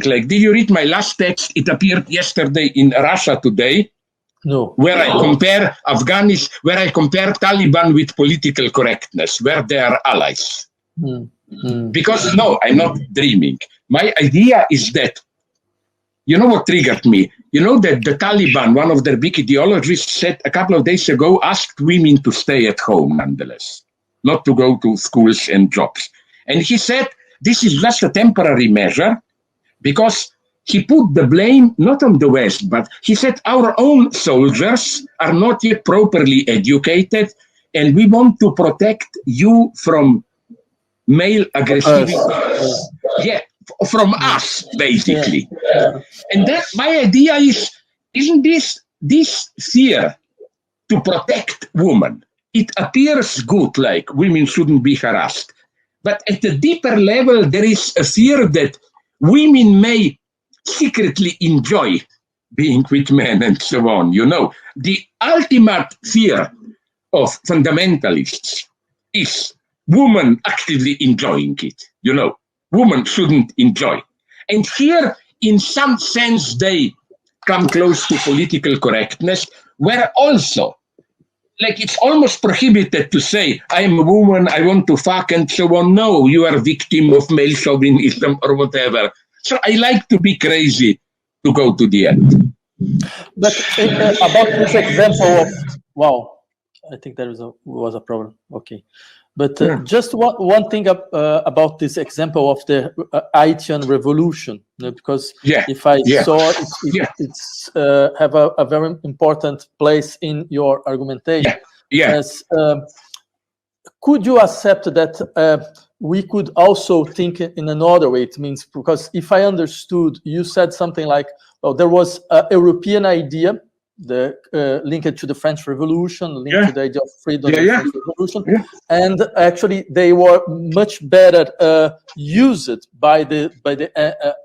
Like, did you read my last text? It appeared yesterday in Russia Today. No. Where I compare where I compare Taliban with political correctness, where they are allies. Because, no, I'm not dreaming. My idea is that, you know what triggered me? You know that the Taliban, one of their big ideologists, said a couple of days ago, asked women to stay at home nonetheless, not to go to schools and jobs. And he said, this is just a temporary measure, because he put the blame not on the West, but he said our own soldiers are not yet properly educated, and we want to protect you from male aggressivity. Yeah, from us, basically. And that my idea is, isn't this fear to protect women? It appears good, like women shouldn't be harassed. But at a deeper level, there is a fear that women may secretly enjoy being with men and so on. You know, the ultimate fear of fundamentalists is women actively enjoying it. You know, women shouldn't enjoy. And here, in some sense, they come close to political correctness, where also, like, it's almost prohibited to say, I'm a woman, I want to fuck, and so on. No, you are a victim of male chauvinism or whatever. So I like to be crazy to go to the end. But about this example of, wow, I think there was a problem. Okay. But just one thing about this example of the Haitian revolution, because if I saw it's have a very important place in your argumentation. As, could you accept that we could also think in another way? It means, because if I understood, you said something like, well, there was a European idea, linked to the French Revolution, linked to the idea of freedom, the French Revolution, and actually they were much better used by the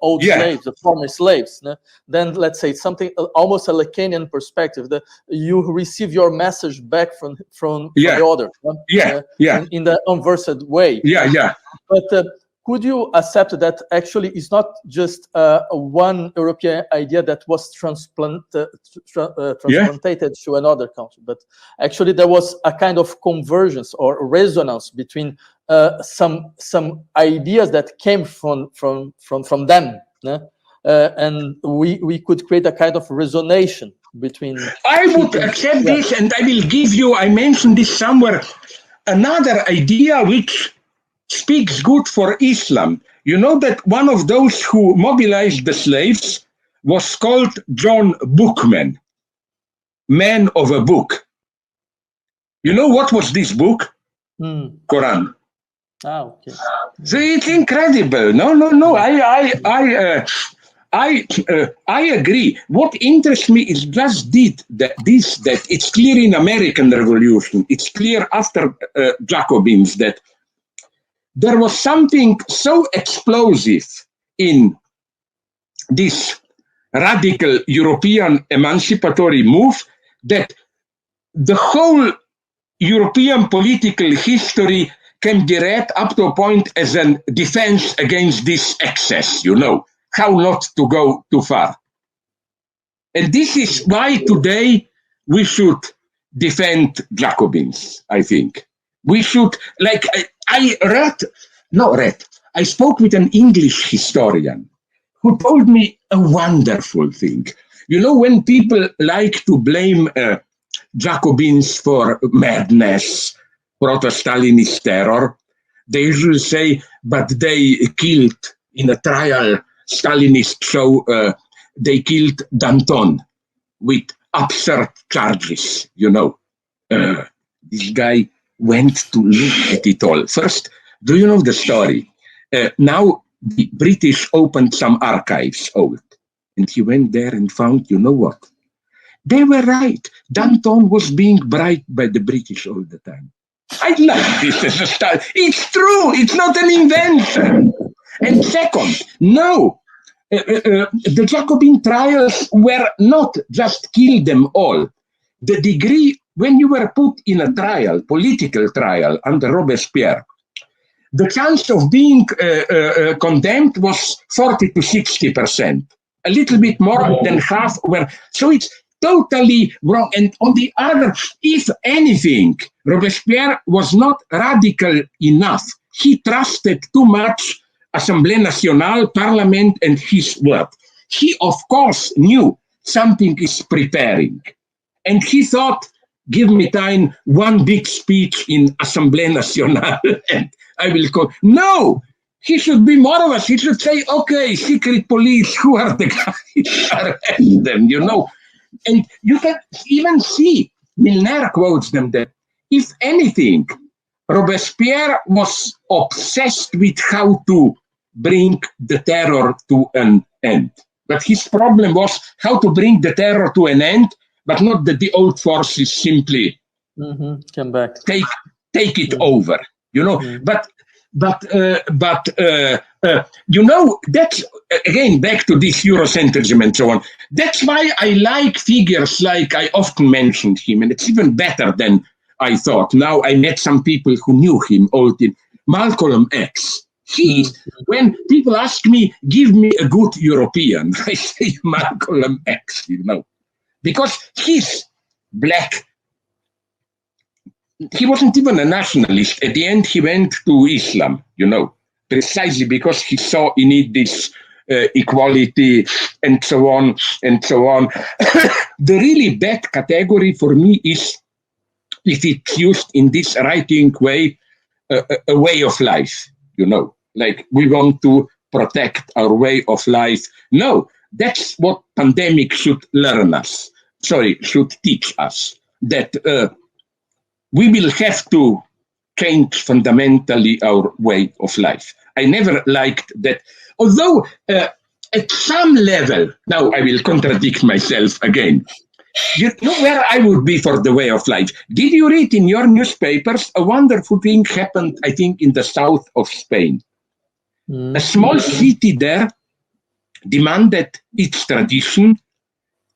old slaves, the former slaves, than, let's say, something almost a Lacanian perspective, that you receive your message back from the other, in the unversed way. But could you accept that actually it's not just one European idea that was transplanted to another country, but actually there was a kind of convergence or resonance between some ideas that came from them, and we could create a kind of resonation between. I would accept this, and I will give you, I mentioned this somewhere, another idea which speaks good for Islam. You know that one of those who mobilized the slaves was called John Bookman, man of a book. You know what was this book? Quran. Okay. So it's incredible. No. I agree. What interests me is just that it's clear in American Revolution. It's clear after Jacobins that there was something so explosive in this radical European emancipatory move that the whole European political history can be read up to a point as a defense against this excess, you know, how not to go too far. And this is why today we should defend Jacobins, I think. We should, like, I spoke with an English historian who told me a wonderful thing. You know, when people like to blame Jacobins for madness, proto-Stalinist terror, they usually say, but they killed in a trial Stalinist show, they killed Danton with absurd charges, you know. This guy went to look at it all. First, do you know the story? Now the British opened some archives old, and he went there and found, you know what? They were right. Danton was being bribed by the British all the time. I like this as a style. It's true. It's not an invention. And second, no, the Jacobin trials were not just kill them all. The degree, when you were put in a trial, political trial under Robespierre, the chance of being condemned was 40 to 60%. A little bit more than half were. So it's totally wrong. And on the other, if anything, Robespierre was not radical enough. He trusted too much Assemblée Nationale, Parliament, and his word. He, of course, knew something is preparing. And he thought, give me time, one big speech in Assemblée Nationale, and I will go. No! He should be more of us. He should say, okay, secret police, who are the guys? Arrest them, you know. And you can even see, Milner quotes them, that if anything, Robespierre was obsessed with how to bring the terror to an end. But his problem was how to bring the terror to an end, but not that the old forces simply come back, take it over, you know. But you know, that's again back to this Eurocentrism and so on. That's why I like figures like I often mentioned him, and it's even better than I thought. Now I met some people who knew him, Malcolm X. When people ask me, give me a good European, I say Malcolm X, you know, because he's black. He wasn't even a nationalist. At the end, he went to Islam, you know, precisely because he saw in it this equality and so on and so on. The really bad category for me is, if it's used in this right-wing way, a way of life, you know, like we want to protect our way of life. No, that's what pandemic should should teach us, that we will have to change fundamentally our way of life. I never liked that, although at some level, now I will contradict myself again. You know where I would be for the way of life? Did you read in your newspapers a wonderful thing happened, I think, in the south of Spain? A small city there demanded its tradition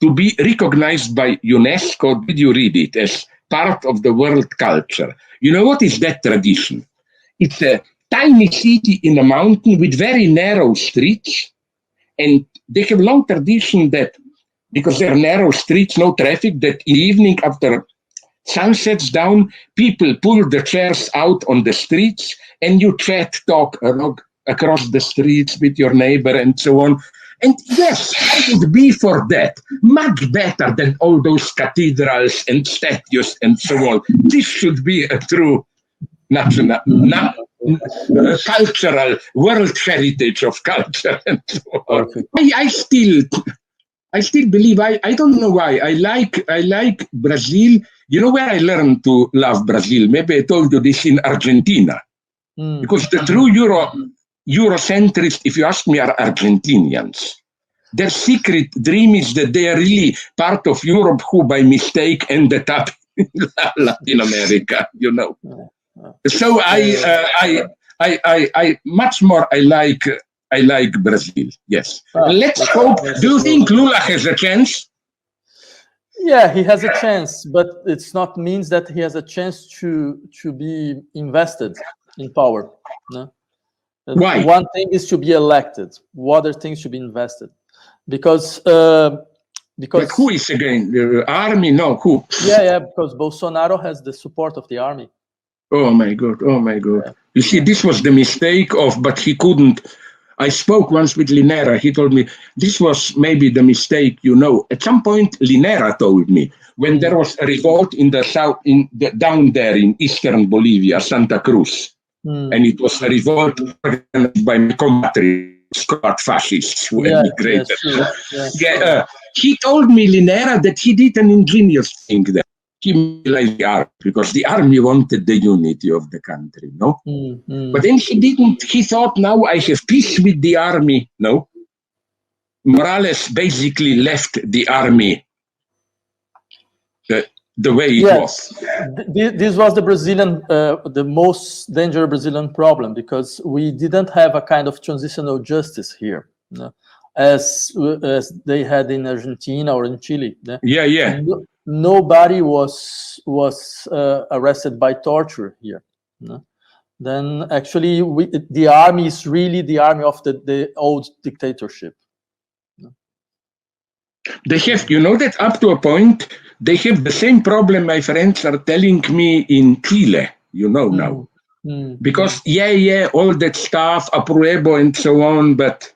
to be recognized by UNESCO. Did you read it? As part of the world culture. You know what is that tradition? It's a tiny city in a mountain with very narrow streets, and they have long tradition that, because they're narrow streets, no traffic, that in the evening after sun sets down, people pull the chairs out on the streets and you talk across the streets with your neighbor and so on. And yes, I would be for that. Much better than all those cathedrals and statues and so on. This should be a true national, cultural, world heritage of culture and so on. I still believe, I don't know why, I like Brazil. You know where I learned to love Brazil? Maybe I told you this in Argentina. Because the true Eurocentrists, if you ask me, are Argentinians. Their secret dream is that they are really part of Europe who by mistake ended up in Latin America, you know. So I much more I like Brazil, yes. Let's hope. Do you think Lula has a chance? Yeah, he has a chance, but it's not means that he has a chance to be invested in power. No? Why? One thing is to be elected. Other things should be invested, because But who is again the army? No, who? Yeah, because Bolsonaro has the support of the army. Oh my God! Oh my God! Yeah. You see, this was the mistake but he couldn't. I spoke once with Linera. He told me this was maybe the mistake. You know, at some point, Linera told me when there was a revolt in the south, down there in eastern Bolivia, Santa Cruz. And it was a revolt organized by my compatriots, fascists who emigrated. He told me, Linera, that he did an ingenious thing there. He mobilized the army because the army wanted the unity of the country, no? But then he didn't. He thought, now I have peace with the army, no? Morales basically left the army the way it was. This was the Brazilian, the most dangerous Brazilian problem, because we didn't have a kind of transitional justice here, you know, as they had in Argentina or in Chile. Nobody was arrested by torture here. You know? then actually the army is really the army of the old dictatorship. They have, you know, that up to a point, they have the same problem my friends are telling me in Chile, you know, now. Because, all that stuff, apruebo and so on, but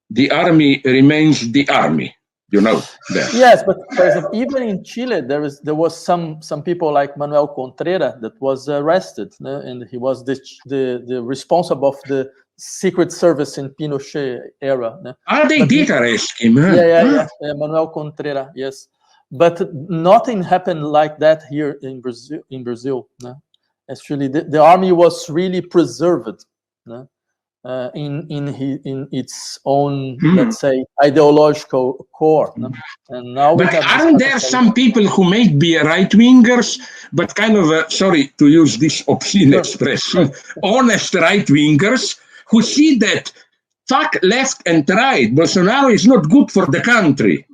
the army remains the army, you know. That. Yes, but for example, even in Chile, there was some people like Manuel Contreras that was arrested, and he was the responsible of the Secret Service in Pinochet era. They did arrest him. Yeah, Manuel Contreras, yes. But nothing happened like that here in Brazil. Actually, the army was really preserved in its own, let's say, ideological core. And now, but aren't there some people who may be right-wingers, but kind of, sorry to use this obscene expression, honest right-wingers, who see that fuck left and right, Bolsonaro is not good for the country?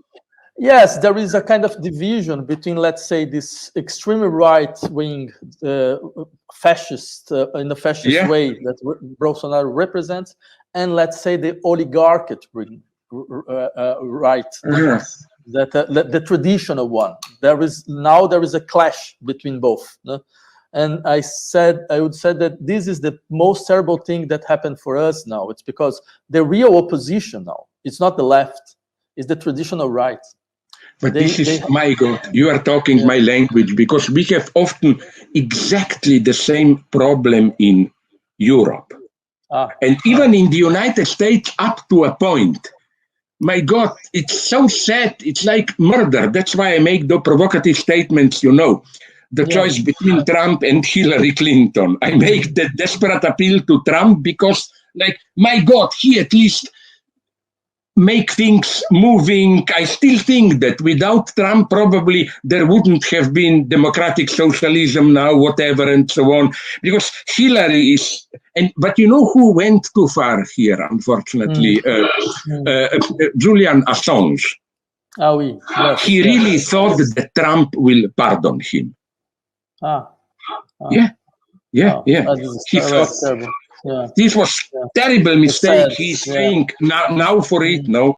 Yes, there is a kind of division between, let's say, this extremely right-wing fascist, in the fascist way that Bolsonaro represents, and let's say the oligarchic right, that the traditional one. There is a clash between both. And I would say that this is the most terrible thing that happened for us now. It's because the real opposition now, it's not the left, it's the traditional right. But this is, my God, you are talking my language, because we have often exactly the same problem in Europe. And even in the United States, up to a point. My God, it's so sad. It's like murder. That's why I make the provocative statements, you know. The choice between Trump and Hillary Clinton. I make the desperate appeal to Trump because, like, my God, he at least make things moving. I still think that without Trump, probably there wouldn't have been democratic socialism now, whatever, and so on. Because Hillary is, but you know who went too far here, unfortunately? Julian Assange. He really thought that Trump will pardon him. He thought this was terrible mistake. He's saying now for it, no.